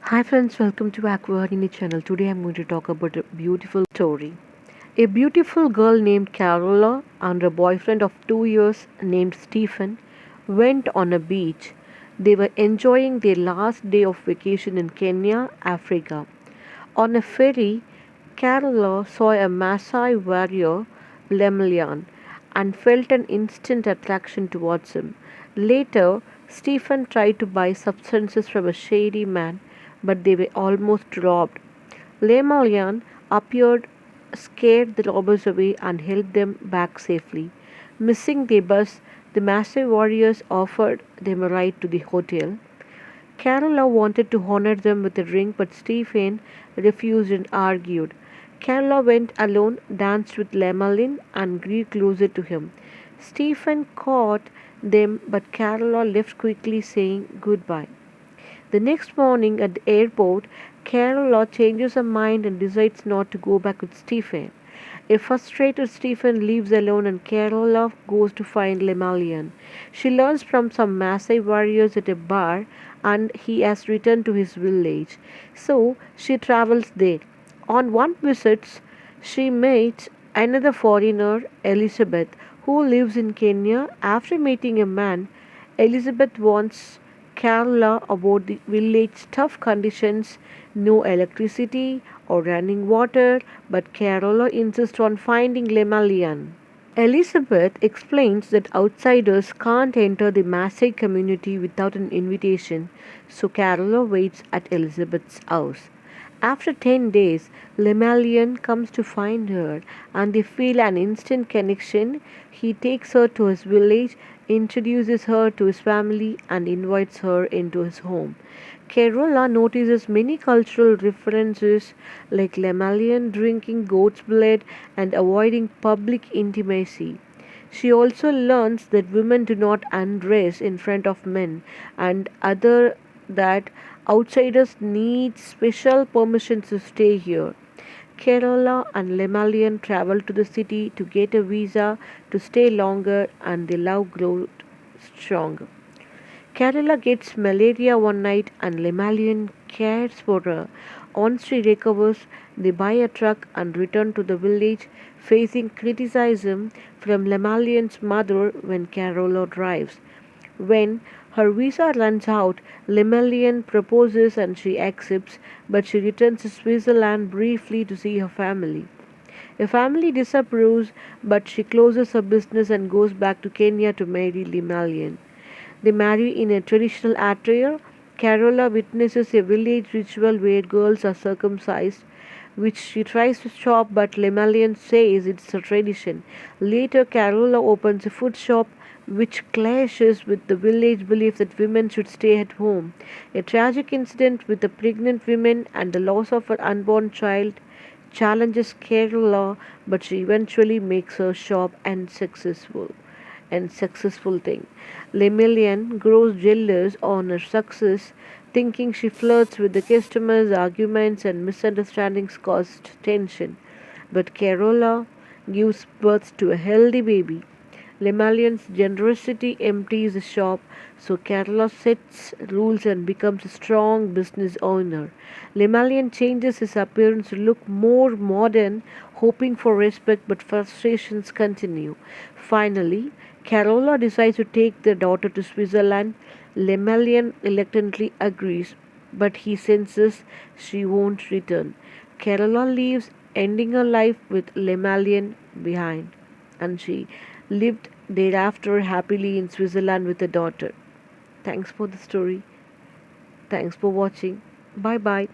Hi friends, welcome to Aquarini channel. Today I'm going to talk about a beautiful story. A beautiful girl named Carola and a boyfriend of 2 years named Stephen went on a beach. They were enjoying their last day of vacation in Kenya, Africa. On a ferry, Carola saw a Masai warrior, lemalian, and felt an instant attraction towards him. Later, Stephen tried to buy substances from a shady man, but they were almost robbed. Lemalian appeared, scared the robbers away, and helped them back safely. Missing their bus, the Masai warriors offered them a ride to the hotel. Caralo wanted to honor them with a drink, but Stephen refused and argued. Carlo went alone, danced with lemalian, and grew closer to him. Stephen caught them, but Carlo left quickly, saying goodbye. The next morning at the airport, Carol changes her mind and decides not to go back with Stephen. A frustrated Stephen leaves alone and Carola goes to find Lemalian. She learns from some Maasai warriors at a bar and he has returned to his village. So she travels there. On one visit, she meets another foreigner, Elizabeth, who lives in Kenya. After meeting a man, Elizabeth wants Kerala about the village's tough conditions, no electricity or running water, but Kerala insists on finding Lemalian. Elizabeth explains that outsiders can't enter the Maasai community without an invitation, so Carola waits at Elizabeth's house. After 10 days, Lemalian comes to find her and they feel an instant connection. He takes her to his village, introduces her to his family, and invites her into his home. Carola notices many cultural references like Lemalian drinking goat's blood and avoiding public intimacy. She also learns that women do not undress in front of men and other that outsiders need special permissions to stay here. Kerala and Lemalian travel to the city to get a visa to stay longer and their love grows stronger. Kerala gets malaria one night and Lemalian cares for her. Once she recovers, they buy a truck and return to the village, facing criticism from Lemalian's mother when Kerala drives. When her visa runs out, Lemalian proposes and she accepts, but she returns to Switzerland briefly to see her family. Her family disapproves, but she closes her business and goes back to Kenya to marry Lemalian. They marry in a traditional attire. Carola witnesses a village ritual where girls are circumcised, which she tries to stop, but Lemalian says it's a tradition. Later, Carola opens a food shop, which clashes with the village belief that women should stay at home. A tragic incident with a pregnant woman and the loss of her unborn child challenges Carola, but she eventually makes her shop and successful thing. Lemillian grows jealous on her success, thinking she flirts with the customers, arguments and misunderstandings cause tension. But Carola gives birth to a healthy baby. Lemalian's generosity empties the shop, so Carola sets rules and becomes a strong business owner. Lemalian changes his appearance to look more modern, hoping for respect, but frustrations continue. Finally, Carola decides to take their daughter to Switzerland. Lemalian reluctantly agrees, but he senses she won't return. Carola leaves, ending her life with Lemalian behind, and she lived thereafter happily in Switzerland with a daughter. Thanks for the story. Thanks for watching. Bye bye.